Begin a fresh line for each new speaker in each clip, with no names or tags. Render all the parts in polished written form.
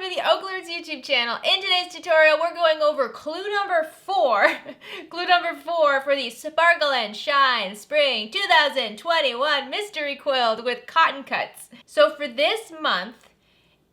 to the OklaRoots YouTube channel. In today's tutorial, we're going over clue number 4. Clue number 4 for the Sparkle and Shine Spring 2021 Mystery Quilt with cotton cuts. So for this month,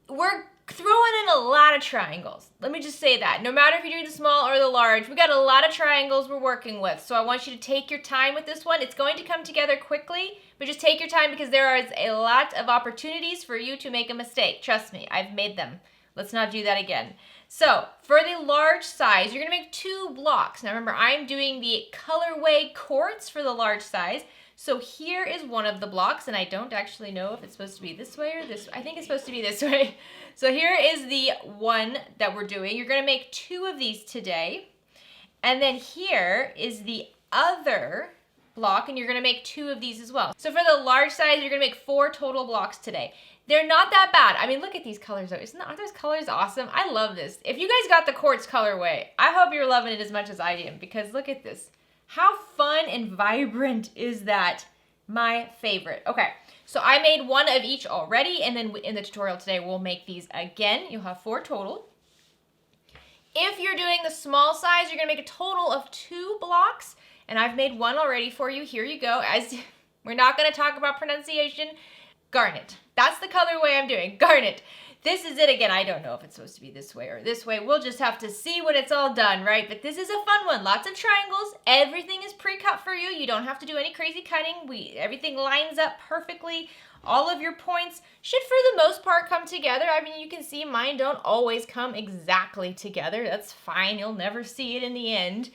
we're throwing in a lot of triangles. Let me just say that. No matter if you're doing the small or the large, we got a lot of triangles we're working with. So I want you to take your time with this one. It's going to come together quickly, but just take your time because there is a lot of opportunities for you to make a mistake. Trust me, I've made them. Let's not do that again. So for the large size, you're gonna make 2 blocks. Now remember, I'm doing the colorway quartz for the large size. So here is one of the blocks, and I don't actually know if it's supposed to be this way or this way. I think it's supposed to be this way. So here is the one that we're doing. You're gonna make 2 of these today. And then here is the other block, and you're gonna make 2 of these as well. So for the large size, you're gonna make 4 total blocks today. They're not that bad. I mean, look at these colors though. Aren't those colors awesome? I love this. If you guys got the quartz colorway, I hope you're loving it as much as I am, because look at this. How fun and vibrant is that? My favorite. Okay, so I made 1 of each already, and then in the tutorial today, we'll make these again. You'll have 4 total. If you're doing the small size, you're gonna make a total of 2 blocks, and I've made 1 already for you. Here you go. As we're not gonna talk about pronunciation. Garnet. That's the colorway I'm doing. Garnet. This is it again. I don't know if it's supposed to be this way or this way. We'll just have to see when it's all done, right? But this is a fun one. Lots of triangles. Everything is pre-cut for you. You don't have to do any crazy cutting. Everything lines up perfectly. All of your points should, for the most part, come together. I mean, you can see mine don't always come exactly together. That's fine. You'll never see it in the end.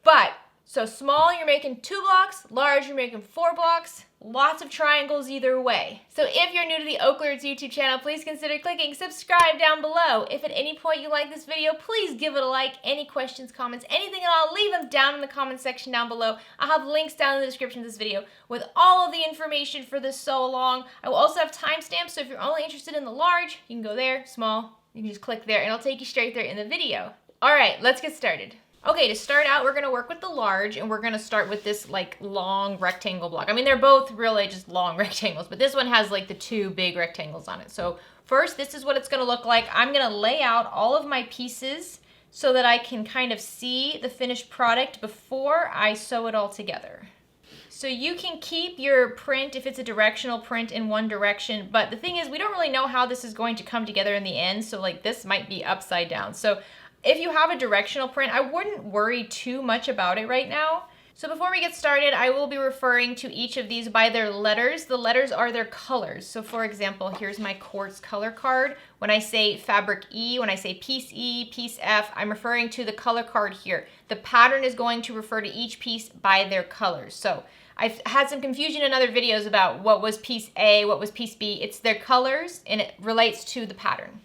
But, so small, you're making 2 blocks. Large, you're making 4 blocks. Lots of triangles either way. So if you're new to the OklaRoots YouTube channel, please consider clicking subscribe down below. If at any point you like this video, please give it a like. Any questions, comments, anything at all, leave them down in the comment section down below. I'll have links down in the description of this video with all of the information for this sew along. I will also have timestamps, so if you're only interested in the large, you can go there, small, you can just click there and it'll take you straight there in the video. All right, let's get started. Okay, to start out, we're gonna work with the large, and we're gonna start with this like long rectangle block. I mean, they're both really just long rectangles, but this one has like the 2 big rectangles on it. So first, this is what it's gonna look like. I'm gonna lay out all of my pieces so that I can kind of see the finished product before I sew it all together. So you can keep your print if it's a directional print in one direction, but the thing is, we don't really know how this is going to come together in the end, so like this might be upside down. So if you have a directional print, I wouldn't worry too much about it right now. So before we get started, I will be referring to each of these by their letters. The letters are their colors. So for example, here's my quartz color card. When I say fabric E, when I say piece E, piece F, I'm referring to the color card here. The pattern is going to refer to each piece by their colors. So I've had some confusion in other videos about what was piece A, what was piece B. It's their colors, and it relates to the pattern.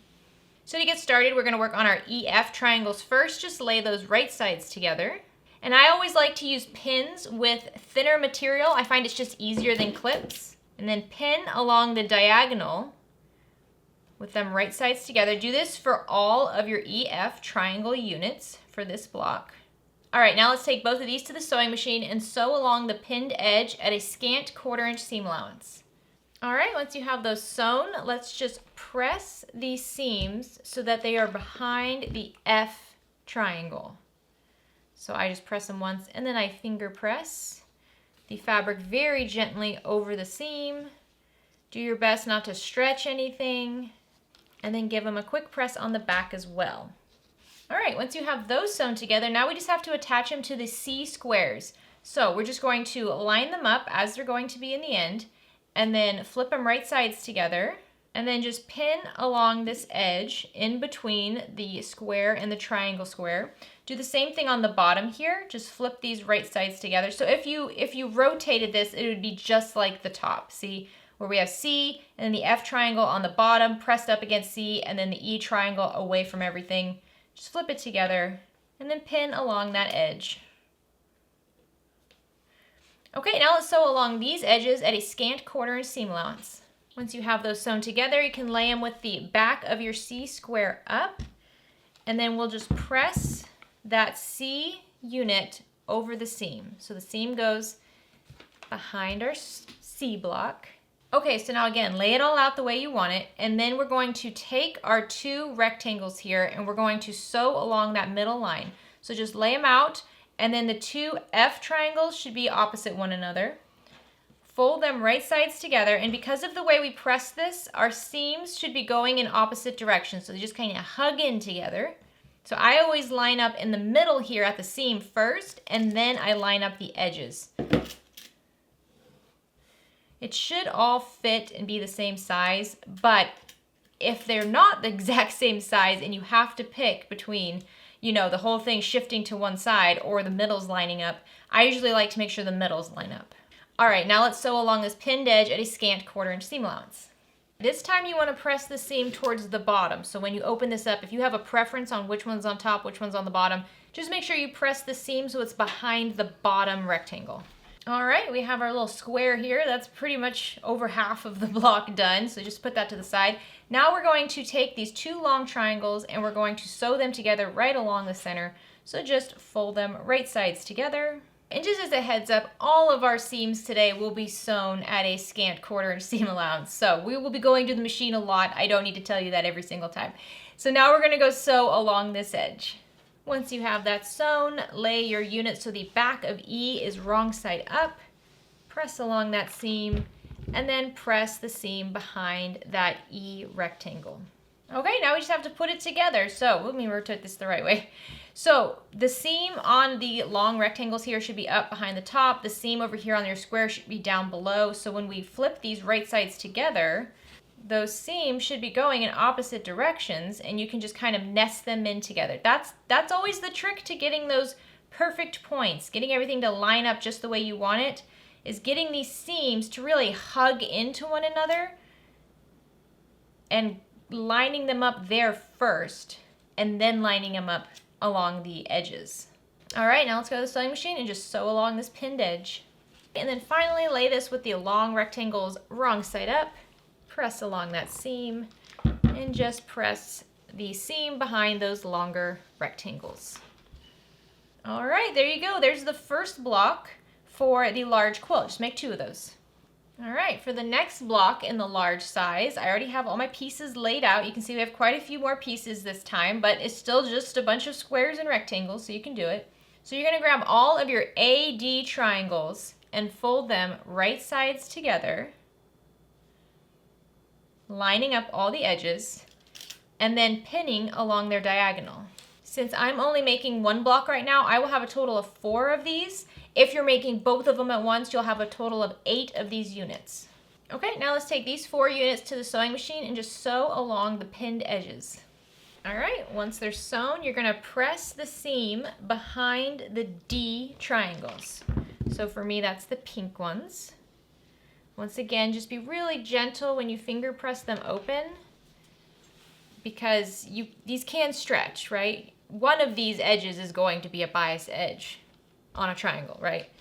So to get started, we're gonna work on our EF triangles first. Just lay those right sides together. And I always like to use pins with thinner material. I find it's just easier than clips. And then pin along the diagonal with them right sides together. Do this for all of your EF triangle units for this block. All right, now let's take both of these to the sewing machine and sew along the pinned edge at a scant 1/4 inch seam allowance. All right, once you have those sewn, let's just press these seams so that they are behind the F triangle. So I just press them once and then I finger press the fabric very gently over the seam. Do your best not to stretch anything, and then give them a quick press on the back as well. All right, once you have those sewn together, now we just have to attach them to the C squares. So we're just going to line them up as they're going to be in the end, and then flip them right sides together, and then just pin along this edge in between the square and the triangle square. Do the same thing on the bottom here, just flip these right sides together. So if you rotated this, it would be just like the top. See, where we have C, and then the F triangle on the bottom pressed up against C, and then the E triangle away from everything. Just flip it together, and then pin along that edge. Okay, now let's sew along these edges at a scant 1/4 inch seam allowance. Once you have those sewn together, you can lay them with the back of your C square up, and then we'll just press that C unit over the seam. So the seam goes behind our C block, Okay, so now again, lay it all out the way you want it, and then we're going to take our 2 rectangles here and we're going to sew along that middle line. So just lay them out, and then the 2 F triangles should be opposite one another. Fold them right sides together, and because of the way we press this, our seams should be going in opposite directions, so they just kind of hug in together. So I always line up in the middle here at the seam first, and then I line up the edges. It should all fit and be the same size, but if they're not the exact same size and you have to pick between, you know, the whole thing shifting to one side or the middles lining up, I usually like to make sure the middles line up. All right, now let's sew along this pinned edge at a scant 1/4 inch seam allowance. This time you want to press the seam towards the bottom. So when you open this up, if you have a preference on which one's on top, which one's on the bottom, just make sure you press the seam so it's behind the bottom rectangle. All right, we have our little square here. That's pretty much over half of the block done, so just put that to the side. Now we're going to take these 2 long triangles and we're going to sew them together right along the center. So just fold them right sides together. And just as a heads up, all of our seams today will be sewn at a scant 1/4 inch seam allowance. So we will be going to the machine a lot. I don't need to tell you that every single time. So now we're gonna go sew along this edge. Once you have that sewn, lay your unit so the back of E is wrong side up, press along that seam, and then press the seam behind that E rectangle. Okay, now we just have to put it together. So let me rotate this the right way. So the seam on the long rectangles here should be up behind the top. The seam over here on your square should be down below. So when we flip these right sides together, those seams should be going in opposite directions, and you can just kind of nest them in together. That's always the trick to getting those perfect points, getting everything to line up just the way you want it, is getting these seams to really hug into one another and lining them up there first, and then lining them up along the edges. All right, now let's go to the sewing machine and just sew along this pinned edge. And then finally lay this with the long rectangles wrong side up. Press along that seam and just press the seam behind those longer rectangles. All right, there you go. There's the first block for the large quilt. Just make 2 of those. All right, for the next block in the large size, I already have all my pieces laid out. You can see we have quite a few more pieces this time, but it's still just a bunch of squares and rectangles, so you can do it. So you're gonna grab all of your AD triangles and fold them right sides together, lining up all the edges, and then pinning along their diagonal. Since I'm only making 1 block right now, I will have a total of 4 of these. If you're making both of them at once, you'll have a total of 8 of these units. Okay, now let's take these 4 units to the sewing machine and just sew along the pinned edges. All right, once they're sewn, you're gonna press the seam behind the D triangles. So for me, that's the pink ones. Once again, just be really gentle when you finger press them open, because these can stretch, right? One of these edges is going to be a bias edge on a triangle, right?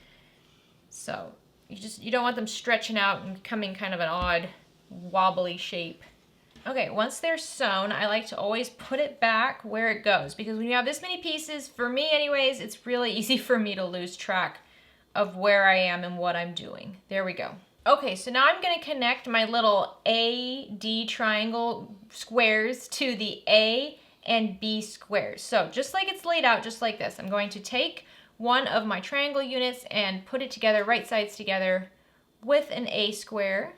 So you don't want them stretching out and becoming kind of an odd wobbly shape. Okay, once they're sewn, I like to always put it back where it goes, because when you have this many pieces, for me anyways, it's really easy for me to lose track of where I am and what I'm doing. There we go. Okay, so now I'm gonna connect my little AD triangle squares to the A and B squares. So just like it's laid out, just like this, I'm going to take one of my triangle units and put it together, right sides together, with an A square.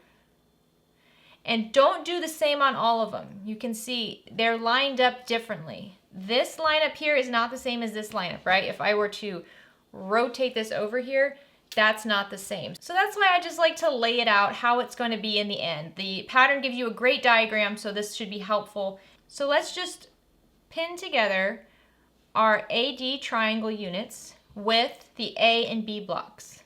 And don't do the same on all of them. You can see they're lined up differently. This line up here is not the same as this lineup, right? If I were to rotate this over here, that's not the same. So that's why I just like to lay it out how it's going to be in the end. The pattern gives you a great diagram, so this should be helpful. So let's just pin together our AD triangle units with the A and B blocks.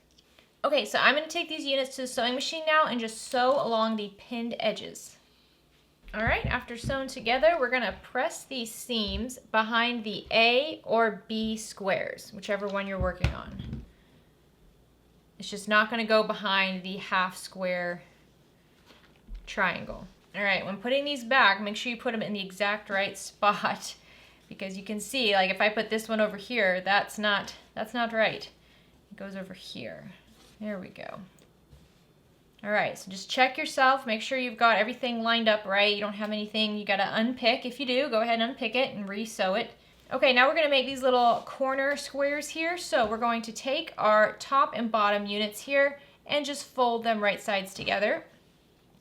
Okay, so I'm going to take these units to the sewing machine now and just sew along the pinned edges. All right, after sewn together, we're going to press these seams behind the A or B squares, whichever one you're working on. It's just not going to go behind the half square triangle. All right, when putting these back, make sure you put them in the exact right spot, because you can see, like if I put this one over here, that's not right. It goes over here. There we go. All right, so just check yourself. Make sure you've got everything lined up right. You don't have anything you got to unpick. If you do, go ahead and unpick it and re-sew it. Okay, now we're going to make these little corner squares here. So we're going to take our top and bottom units here and just fold them right sides together.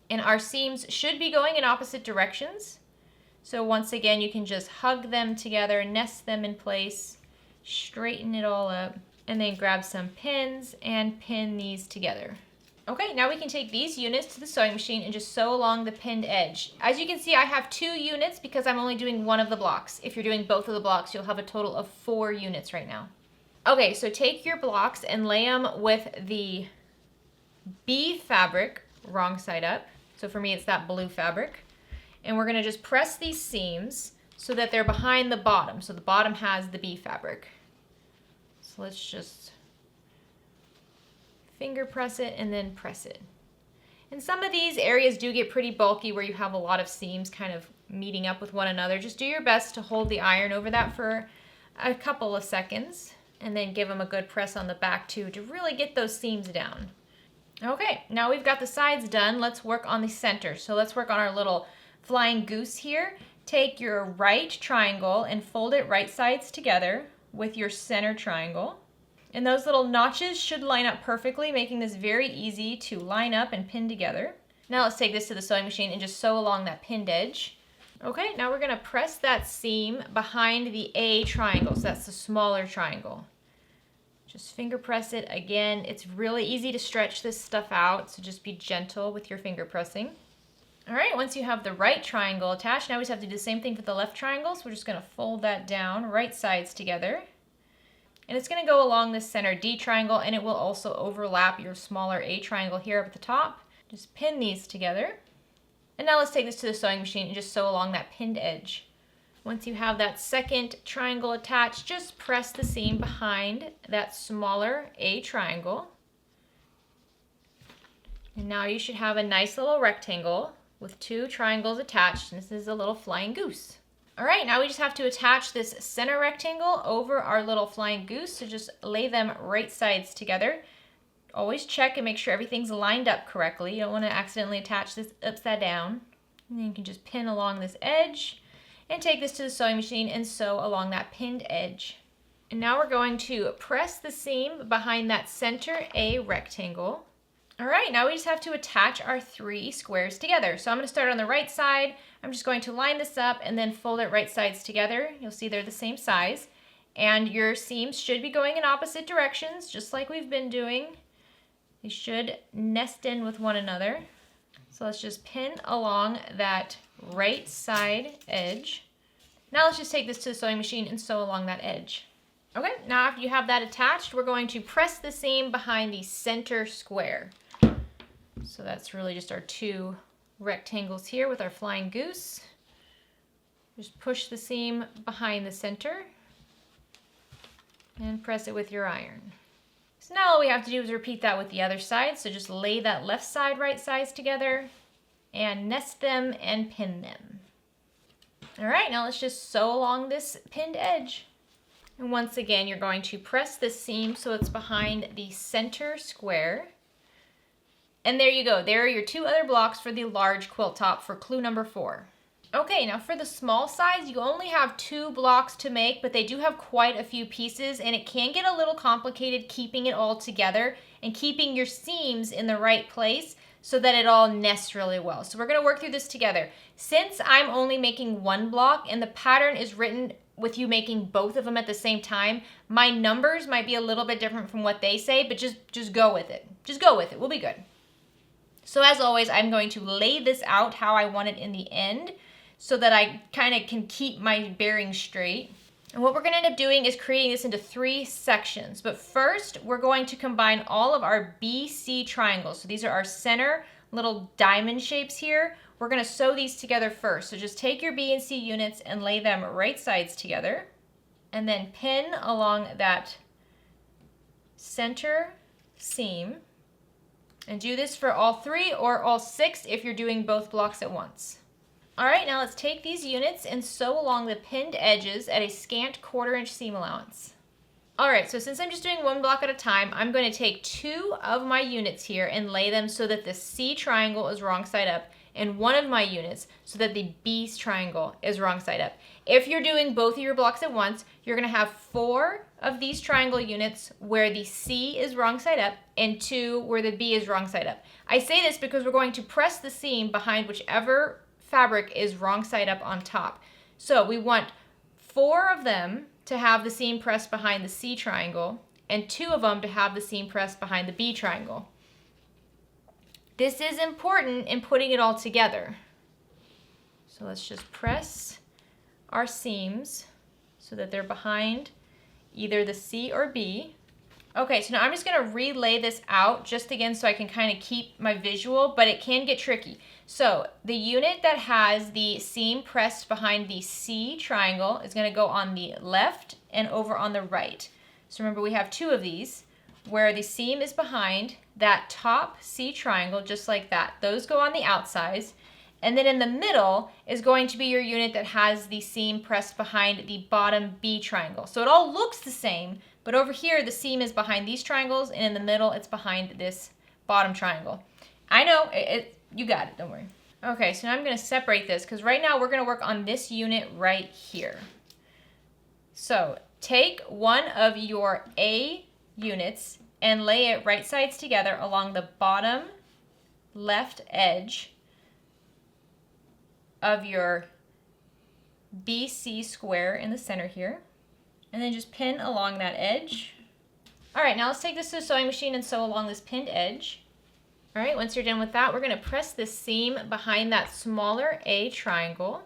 And our seams should be going in opposite directions. So once again, you can just hug them together, nest them in place, straighten it all up, and then grab some pins and pin these together. Okay, now we can take these units to the sewing machine and just sew along the pinned edge. As you can see, I have 2 units because I'm only doing one of the blocks. If you're doing both of the blocks, you'll have a total of 4 units right now. Okay, so take your blocks and lay them with the B fabric, wrong side up. So for me, it's that blue fabric. And we're gonna just press these seams so that they're behind the bottom. So the bottom has the B fabric. So let's just finger press it and then press it. And some of these areas do get pretty bulky where you have a lot of seams kind of meeting up with one another. Just do your best to hold the iron over that for a couple of seconds and then give them a good press on the back too to really get those seams down. Okay, now we've got the sides done. Let's work on the center. So let's work on our little flying goose here. Take your right triangle and fold it right sides together with your center triangle. And those little notches should line up perfectly, making this very easy to line up and pin together. Now let's take this to the sewing machine and just sew along that pinned edge. Okay, now we're gonna press that seam behind the A triangle, so that's the smaller triangle. Just finger press it again. It's really easy to stretch this stuff out, so just be gentle with your finger pressing. All right, once you have the right triangle attached, now we just have to do the same thing for the left triangle, so we're just gonna fold that down, right sides together. And it's gonna go along this center D triangle, and it will also overlap your smaller A triangle here up at the top. Just pin these together. And now let's take this to the sewing machine and just sew along that pinned edge. Once you have that second triangle attached, just press the seam behind that smaller A triangle. And now you should have a nice little rectangle with 2 triangles attached, and this is a little flying goose. All right, now we just have to attach this center rectangle over our little flying goose, so just lay them right sides together. Always check and make sure everything's lined up correctly. You don't want to accidentally attach this upside down. And then you can just pin along this edge and take this to the sewing machine and sew along that pinned edge. And now we're going to press the seam behind that center A rectangle. All right, now we just have to attach our 3 squares together. So I'm going to start on the right side. I'm just going to line this up and then fold it right sides together. You'll see they're the same size. And your seams should be going in opposite directions, just like we've been doing. They should nest in with one another. So let's just pin along that right side edge. Now let's just take this to the sewing machine and sew along that edge. Okay, now after you have that attached, we're going to press the seam behind the center square. So that's really just our 2 rectangles here with our flying goose. Just push the seam behind the center and press it with your iron. So now all we have to do is repeat that with the other side. So just lay that left side, right sides together and nest them and pin them. All right, now let's just sew along this pinned edge. And once again, you're going to press the seam so it's behind the center square. And there you go. There are your 2 other blocks for the large quilt top for clue number 4. Okay, now for the small size, you only have 2 blocks to make, but they do have quite a few pieces, and it can get a little complicated keeping it all together and keeping your seams in the right place so that it all nests really well. So we're going to work through this together. Since I'm only making 1 block and the pattern is written with you making both of them at the same time, my numbers might be a little bit different from what they say, but just go with it. Just go with it. We'll be good. So as always, I'm going to lay this out how I want it in the end so that I kind of can keep my bearings straight. And what we're going to end up doing is creating this into 3 sections. But first, we're going to combine all of our BC triangles. So these are our center little diamond shapes here. We're going to sew these together first. So just take your B and C units and lay them right sides together. And then pin along that center seam. And do this for all 3 or all 6 if you're doing both blocks at once. All right, now let's take these units and sew along the pinned edges at a scant 1/4 inch seam allowance. All right, so since I'm just doing one block at a time, I'm going to take 2 of my units here and lay them so that the C triangle is wrong side up, and 1 of my units so that the B triangle is wrong side up. If you're doing both of your blocks at once, you're going to have 4 of these triangle units where the C is wrong side up and 2 where the B is wrong side up. I say this because we're going to press the seam behind whichever fabric is wrong side up on top. So we want 4 of them to have the seam pressed behind the C triangle and 2 of them to have the seam pressed behind the B triangle. This is important in putting it all together. So let's just press our seams so that they're behind either the C or B. Okay, so now I'm just going to relay this out just again so I can kind of keep my visual, but it can get tricky. So the unit that has the seam pressed behind the C triangle is going to go on the left and over on the right. So remember, we have 2 of these where the seam is behind that top C triangle, just like that. Those go on the outsides. And then in the middle is going to be your unit that has the seam pressed behind the bottom B triangle. So it all looks the same, but over here the seam is behind these triangles, and in the middle it's behind this bottom triangle. I know, you got it, don't worry. Okay, so now I'm going to separate this because right now we're going to work on this unit right here. So take 1 of your A units and lay it right sides together along the bottom left edge of your BC square in the center here, and then just pin along that edge. All right, now let's take this to the sewing machine and sew along this pinned edge. All right, once you're done with that, we're going to press the seam behind that smaller A triangle.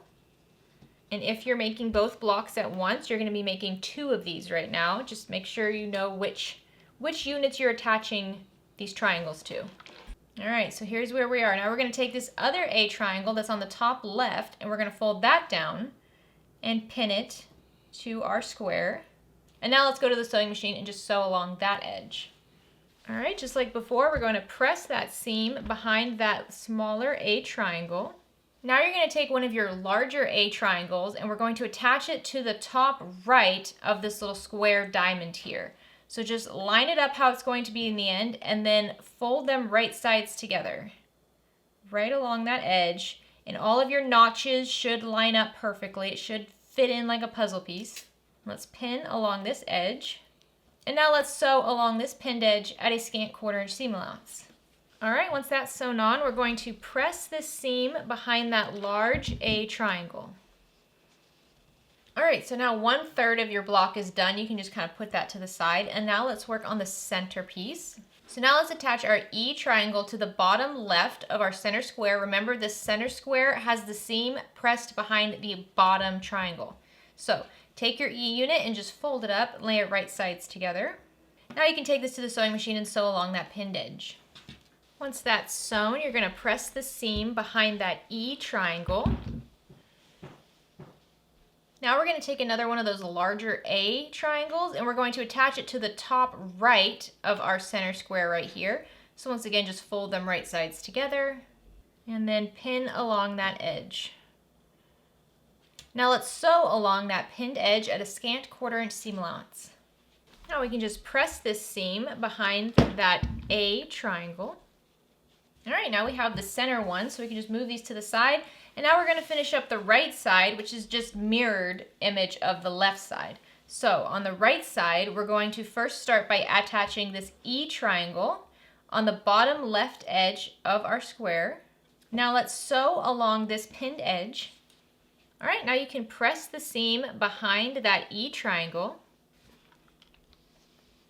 And if you're making both blocks at once, you're going to be making 2 of these right now. Just make sure you know which units you're attaching these triangles to. All right, so here's where we are. Now we're going to take this other A triangle that's on the top left, and we're going to fold that down and pin it to our square. And now let's go to the sewing machine and just sew along that edge. All right, just like before, we're going to press that seam behind that smaller A triangle. Now you're going to take one of your larger A triangles and we're going to attach it to the top right of this little square diamond here. So just line it up how it's going to be in the end and then fold them right sides together, right along that edge. And all of your notches should line up perfectly. It should fit in like a puzzle piece. Let's pin along this edge. And now let's sew along this pinned edge at a scant 1/4 inch seam allowance. All right, once that's sewn on, we're going to press this seam behind that large A triangle. All right, so now 1/3 of your block is done. You can just kind of put that to the side. And now let's work on the center piece. So now let's attach our E triangle to the bottom left of our center square. Remember, this center square has the seam pressed behind the bottom triangle. So take your E unit and just fold it up and lay it right sides together. Now you can take this to the sewing machine and sew along that pinned edge. Once that's sewn, you're going to press the seam behind that E triangle. Now we're going to take another one of those larger A triangles and we're going to attach it to the top right of our center square right here. So once again, just fold them right sides together and then pin along that edge. Now let's sew along that pinned edge at a scant 1/4 inch seam allowance. Now we can just press this seam behind that A triangle. All right, now we have the center one, so we can just move these to the side. And now we're going to finish up the right side, which is just mirrored image of the left side. So on the right side, we're going to first start by attaching this E triangle on the bottom left edge of our square. Now let's sew along this pinned edge. All right, now you can press the seam behind that E triangle.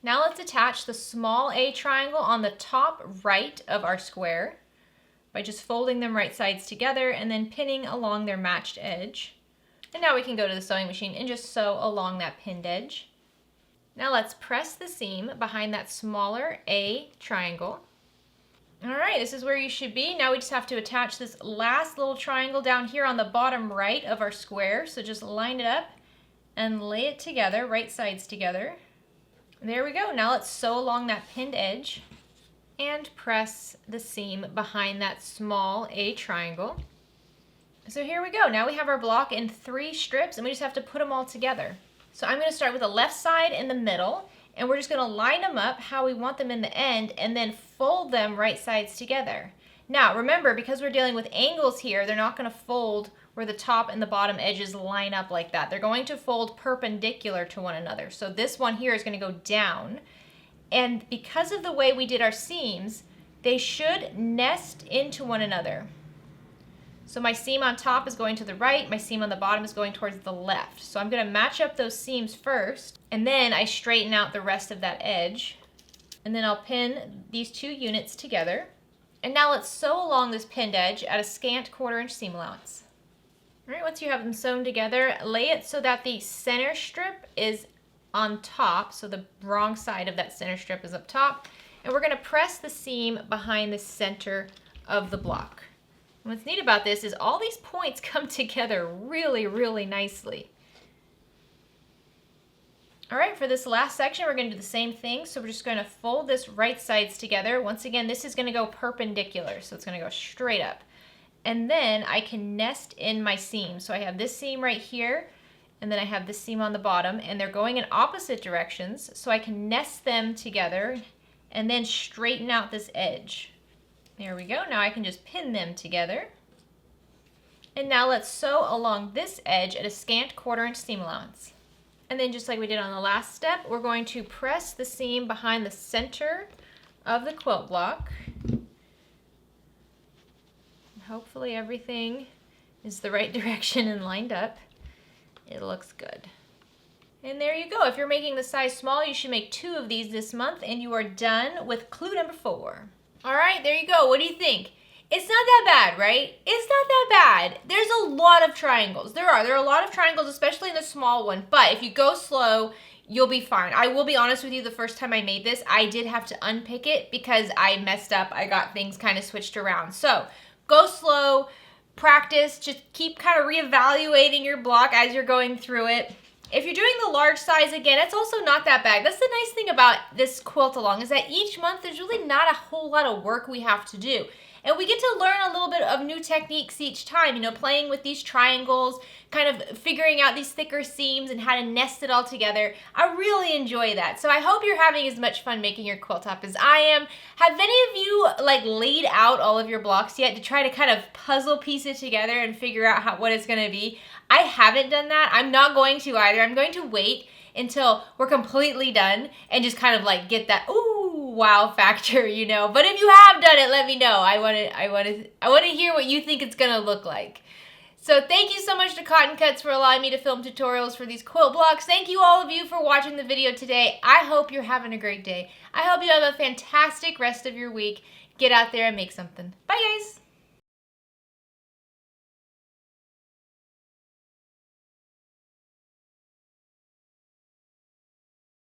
Now let's attach the small A triangle on the top right of our square by just folding them right sides together and then pinning along their matched edge. And now we can go to the sewing machine and just sew along that pinned edge. Now let's press the seam behind that smaller A triangle. All right, this is where you should be. Now we just have to attach this last little triangle down here on the bottom right of our square. So just line it up and lay it together, right sides together. There we go. Now let's sew along that pinned edge and press the seam behind that small A triangle. So here we go. Now we have our block in 3 strips and we just have to put them all together. So I'm going to start with the left side in the middle and we're just going to line them up how we want them in the end and then fold them right sides together. Now remember, because we're dealing with angles here, they're not going to fold where the top and the bottom edges line up like that. They're going to fold perpendicular to one another. So this one here is going to go down, and because of the way we did our seams, they should nest into one another. So my seam on top is going to the right, my seam on the bottom is going towards the left. So I'm going to match up those seams first, and then I straighten out the rest of that edge. And then I'll pin these two units together. And now let's sew along this pinned edge at a scant 1/4 inch seam allowance. All right, once you have them sewn together, lay it so that the center strip is on top, so the wrong side of that center strip is up top. And we're going to press the seam behind the center of the block. What's neat about this is all these points come together really, really nicely. All right, for this last section, we're going to do the same thing. So we're just going to fold this right sides together. Once again, this is going to go perpendicular, so it's going to go straight up. And then I can nest in my seam. So I have this seam right here, and then I have this seam on the bottom, and they're going in opposite directions. So I can nest them together and then straighten out this edge. There we go. Now I can just pin them together. And now let's sew along this edge at a scant 1/4 inch seam allowance. And then just like we did on the last step, we're going to press the seam behind the center of the quilt block. Hopefully everything is the right direction and lined up. It looks good. And there you go. If you're making the size small, you should make 2 of these this month, and you are done with clue number 4. All right, there you go. What do you think? It's not that bad, right? It's not that bad. There's a lot of triangles. There are a lot of triangles, especially in the small one. But if you go slow, you'll be fine. I will be honest with you, the first time I made this, I did have to unpick it because I messed up. I got things kind of switched around. So go slow, practice, just keep kind of reevaluating your block as you're going through it. If you're doing the large size, again, it's also not that bad. That's the nice thing about this quilt along, is that each month there's really not a whole lot of work we have to do. And we get to learn a little bit of new techniques each time, you know, playing with these triangles, kind of figuring out these thicker seams and how to nest it all together. I really enjoy that. So I hope you're having as much fun making your quilt top as I am. Have any of you laid out all of your blocks yet to try to kind of puzzle piece it together and figure out what it's gonna be? I haven't done that. I'm not going to either. I'm going to wait until we're completely done and just kind of get that ooh wow factor, you know. But if you have done it, let me know. I want to hear what you think it's gonna look like. So thank you so much to Cotton Cuts for allowing me to film tutorials for these quilt blocks. Thank you all of you for watching the video today. I hope you're having a great day. I hope you have a fantastic rest of your week. Get out there and make something. Bye guys.